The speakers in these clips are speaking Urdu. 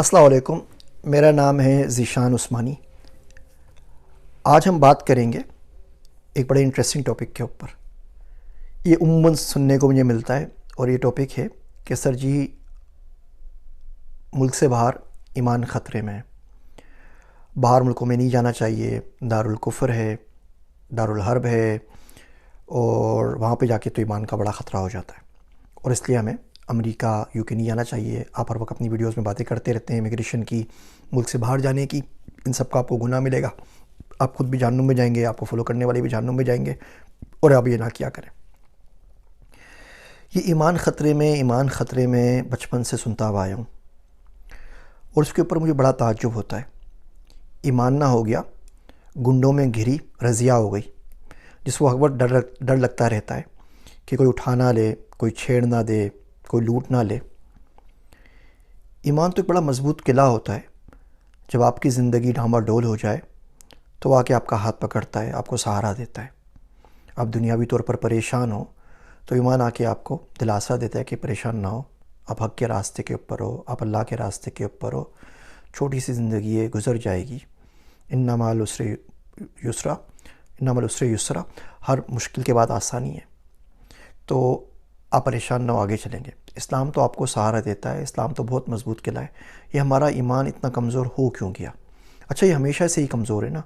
السلام علیکم، میرا نام ہے ذیشان عثمانی۔ آج ہم بات کریں گے ایک بڑے انٹرسٹنگ ٹاپک کے اوپر۔ یہ عموماً سننے کو مجھے ملتا ہے، اور یہ ٹاپک ہے کہ سر جی ملک سے باہر ایمان خطرے میں ہے، باہر ملکوں میں نہیں جانا چاہیے، دارالکفر ہے، دارالحرب ہے، اور وہاں پہ جا کے تو ایمان کا بڑا خطرہ ہو جاتا ہے، اور اس لیے ہمیں امریکہ UK نہیں جانا چاہیے۔ آپ ہر وقت اپنی ویڈیوز میں باتیں کرتے رہتے ہیں امیگریشن کی، ملک سے باہر جانے کی، ان سب کا آپ کو گناہ ملے گا، آپ خود بھی جہنم میں جائیں گے، آپ کو فالو کرنے والے بھی جہنم میں جائیں گے، اور آپ یہ نہ کیا کریں۔ یہ ایمان خطرے میں بچپن سے سنتا ہوا آیا ہوں، اور اس کے اوپر مجھے بڑا تعجب ہوتا ہے۔ ایمان نہ ہو گیا، گنڈوں میں گھری رضیہ ہو گئی، جس کو ہر وقت ڈر لگتا رہتا ہے کہ کوئی اٹھا نہ لے، کوئی چھیڑ نہ دے، کوئی لوٹ نہ لے۔ ایمان تو ایک بڑا مضبوط قلعہ ہوتا ہے، جب آپ کی زندگی ڈھاما ڈول ہو جائے تو وہ آ کے آپ کا ہاتھ پکڑتا ہے، آپ کو سہارا دیتا ہے۔ آپ دنیاوی طور پر پریشان ہو تو ایمان آ کے آپ کو دلاسا دیتا ہے کہ پریشان نہ ہو، آپ حق کے راستے کے اوپر ہو، آپ اللہ کے راستے کے اوپر ہو، چھوٹی سی زندگی ہے، گزر جائے گی، ان مع العسر یسرا، ان مع العسر یسرا، ہر مشکل کے بعد آسانی ہے، تو آپ پریشان نہ ہو، آگے چلیں گے۔ اسلام تو آپ کو سہارا دیتا ہے، اسلام تو بہت مضبوط قلعہ ہے۔ یہ ہمارا ایمان اتنا کمزور ہو کیوں گیا؟ اچھا، یہ ہمیشہ سے ہی کمزور ہے نا،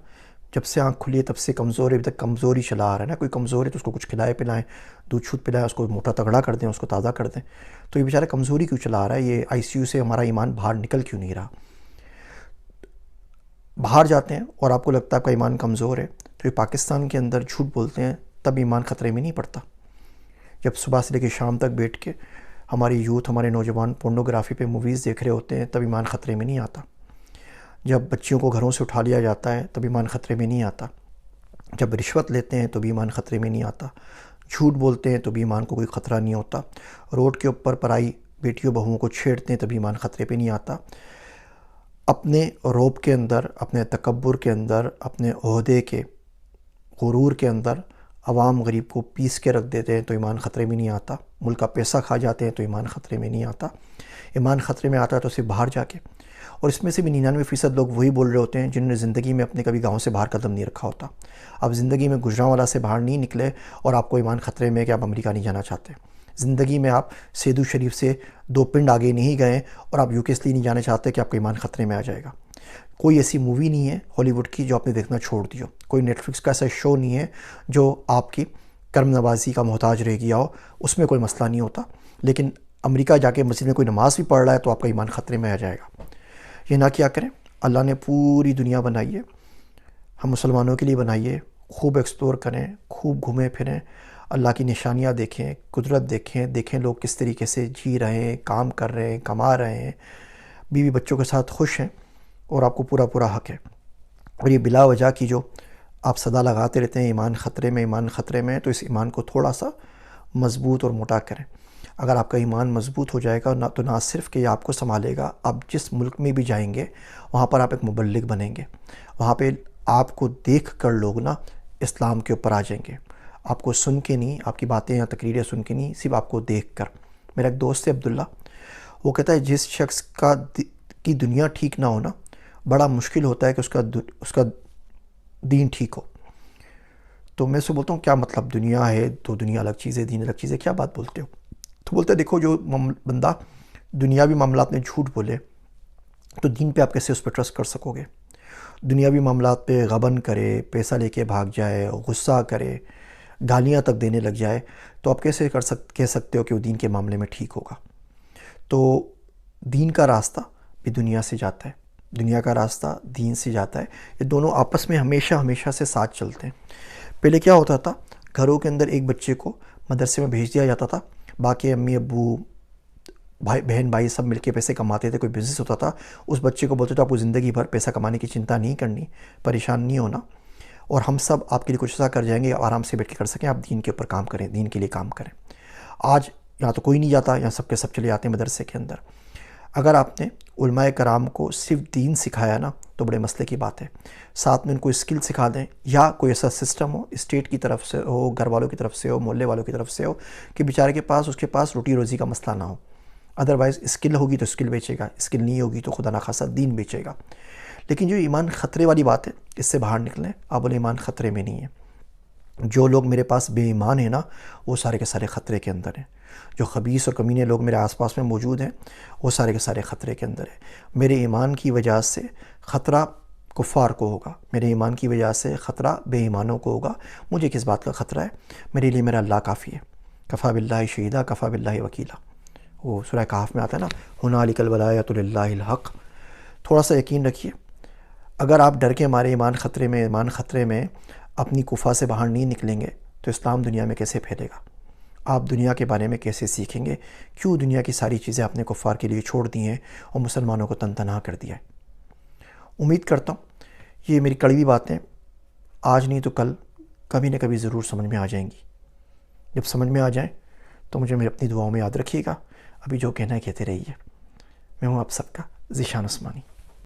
جب سے آنکھ کھلی ہے تب سے کمزور ہے، ابھی تک کمزور ہی چلا آ رہا ہے نا۔ کوئی کمزور ہے تو اس کو کچھ کھلائے پلائیں، دودھ چھوٹ پلائیں، اس کو موٹا تگڑا کر دیں، اس کو تازہ کر دیں، تو یہ بیچارہ کمزوری کیوں چلا آ رہا ہے؟ یہ ICU سے ہمارا ایمان باہر نکل کیوں نہیں رہا؟ باہر جاتے ہیں اور آپ کو لگتا ہے آپ کا ایمان کمزور ہے، تو یہ پاکستان کے اندر جھوٹ بولتے ہیں تب ایمان خطرے میں نہیں پڑتا۔ جب صبح سے لے کے شام تک بیٹھ کے ہماری یوتھ، ہمارے نوجوان پورنوگرافی پہ موویز دیکھ رہے ہوتے ہیں تب ایمان خطرے میں نہیں آتا۔ جب بچیوں کو گھروں سے اٹھا لیا جاتا ہے تب ایمان خطرے میں نہیں آتا۔ جب رشوت لیتے ہیں تو بھی ایمان خطرے میں نہیں آتا۔ جھوٹ بولتے ہیں تو بھی ایمان کو کوئی خطرہ نہیں ہوتا۔ روڈ کے اوپر پرائی بیٹیوں بہوؤں کو چھیڑتے ہیں تبھی ایمان خطرے پہ نہیں آتا۔ اپنے روب کے اندر، اپنے تکبر کے اندر، اپنے عہدے کے غرور کے اندر عوام غریب کو پیس کے رکھ دیتے ہیں تو ایمان خطرے میں نہیں آتا۔ ملک کا پیسہ کھا جاتے ہیں تو ایمان خطرے میں نہیں آتا۔ ایمان خطرے میں آتا ہے تو صرف باہر جا کے، اور اس میں سے بھی 99% لوگ وہی بول رہے ہوتے ہیں جنہوں نے زندگی میں اپنے کبھی گاؤں سے باہر قدم نہیں رکھا ہوتا۔ آپ زندگی میں گجرانوالا سے باہر نہیں نکلے اور آپ کو ایمان خطرے میں ہے کہ آپ امریکہ نہیں جانا چاہتے۔ زندگی میں آپ سیدو شریف سے 2 پنڈ آگے نہیں گئے اور آپ UK اس لیے نہیں جانا چاہتے کہ آپ کا ایمان خطرے میں آ جائے گا۔ کوئی ایسی مووی نہیں ہے ہالی ووڈ کی جو آپ نے دیکھنا چھوڑ دیو، کوئی نیٹفلکس کا ایسا شو نہیں ہے جو آپ کی کرم نوازی کا محتاج رہ گیا ہو، اس میں کوئی مسئلہ نہیں ہوتا۔ لیکن امریکہ جا کے مسجد میں کوئی نماز بھی پڑھ رہا ہے تو آپ کا ایمان خطرے میں آ جائے گا۔ یہ نہ کیا کریں۔ اللہ نے پوری دنیا بنائی ہے، ہم مسلمانوں کے لیے بنائی ہے، خوب ایکسپلور کریں، خوب گھومیں پھریں، اللہ کی نشانیاں دیکھیں، قدرت دیکھیں لوگ کس طریقے سے جی رہے ہیں، کام کر رہے ہیں، کما رہے ہیں، بیوی بچوں کے ساتھ خوش ہیں، اور آپ کو پورا حق ہے۔ اور یہ بلا وجہ کی جو آپ صدا لگاتے رہتے ہیں ایمان خطرے میں، ایمان خطرے میں، تو اس ایمان کو تھوڑا سا مضبوط اور موٹا کریں۔ اگر آپ کا ایمان مضبوط ہو جائے گا تو نہ صرف کہ یہ آپ کو سنبھالے گا، آپ جس ملک میں بھی جائیں گے وہاں پر آپ ایک مبلغ بنیں گے، وہاں پہ آپ کو دیکھ کر لوگ نا اسلام کے اوپر آ جائیں گے، آپ کو سن کے نہیں، آپ کی باتیں یا تقریریں سن کے نہیں، صرف آپ کو دیکھ کر۔ میرا ایک دوست ہے عبداللہ، وہ کہتا ہے جس شخص کی دنیا ٹھیک نہ ہونا بڑا مشکل ہوتا ہے کہ اس کا دین ٹھیک ہو۔ تو میں اس سے بولتا ہوں کیا مطلب؟ دنیا ہے تو دنیا الگ چیز ہے، دین الگ چیز ہے، کیا بات بولتے ہو؟ تو بولتے ہیں دیکھو، جو بندہ دنیاوی معاملات میں جھوٹ بولے تو دین پہ آپ کیسے اس پہ ٹرسٹ کر سکو گے؟ دنیاوی معاملات پہ غبن کرے، پیسہ لے کے بھاگ جائے، غصہ کرے، گالیاں تک دینے لگ جائے، تو آپ کیسے کہہ سکتے ہو کہ وہ دین کے معاملے میں ٹھیک ہوگا؟ تو دین کا راستہ بھی دنیا سے جاتا ہے، دنیا کا راستہ دین سے جاتا ہے، یہ دونوں آپس میں ہمیشہ سے ساتھ چلتے ہیں۔ پہلے کیا ہوتا تھا، گھروں کے اندر ایک بچے کو مدرسے میں بھیج دیا جاتا تھا، باقی امی ابو بہن بھائی سب مل کے پیسے کماتے تھے، کوئی بزنس ہوتا تھا، اس بچے کو بولتے تھے آپ کو زندگی بھر پیسہ کمانے کی چنتا نہیں کرنی، پریشان نہیں ہونا، اور ہم سب آپ کے لیے کچھ ایسا کر جائیں گے آرام سے بیٹھ کے کر سکیں، آپ دین کے اوپر کام کریں، دین کے لیے کام کریں۔ آج یہاں تو کوئی نہیں جاتا، یہاں سب کے سب چلے جاتے ہیں مدرسے کے اندر۔ اگر آپ نے علماء کرام کو صرف دین سکھایا نا تو بڑے مسئلے کی بات ہے، ساتھ میں ان کو اسکل سکھا دیں، یا کوئی ایسا سسٹم ہو، اسٹیٹ کی طرف سے ہو، گھر والوں کی طرف سے ہو، محلے والوں کی طرف سے ہو، کہ بیچارے کے پاس اس کے پاس روٹی روزی کا مسئلہ نہ ہو، ادروائز اسکل ہوگی تو اسکل بیچے گا، اسکل نہیں ہوگی تو خدا نخواستہ دین بیچے گا۔ لیکن جو ایمان خطرے والی بات ہے، اس سے باہر نکلیں۔ آپ بولے ایمان خطرے میں نہیں ہے۔ جو لوگ میرے پاس بے ایمان ہیں نا، وہ سارے کے سارے خطرے کے اندر ہیں۔ جو خبیث اور کمینے لوگ میرے آس پاس میں موجود ہیں، وہ سارے کے سارے خطرے کے اندر ہیں۔ میرے ایمان کی وجہ سے خطرہ کفار کو ہوگا، میرے ایمان کی وجہ سے خطرہ بے ایمانوں کو ہوگا۔ مجھے کس بات کا خطرہ ہے؟ میرے لیے میرا اللہ کافی ہے۔ کفا باللہ شہیدہ، کفا باللہ وکیلا، وہ سورہ کہف میں آتا ہے نا، ہنالک الولایۃ للہ الحق۔ تھوڑا سا یقین رکھیے، اگر آپ ڈر کے مارے ایمان خطرے میں اپنی کفا سے باہر نہیں نکلیں گے تو اسلام دنیا میں کیسے پھیلے گا؟ آپ دنیا کے بارے میں کیسے سیکھیں گے؟ کیوں دنیا کی ساری چیزیں اپنے کفار کے لیے چھوڑ دی ہیں اور مسلمانوں کو تن تنہا کر دیا ہے؟ امید کرتا ہوں یہ میری کڑوی باتیں آج نہیں تو کل کبھی نہ کبھی ضرور سمجھ میں آ جائیں گی۔ جب سمجھ میں آ جائیں تو مجھے میری اپنی دعاؤں میں یاد رکھیے گا۔ ابھی جو کہنا ہے کہتے رہیے۔ میں ہوں آپ سب کا ذیشان عثمانی۔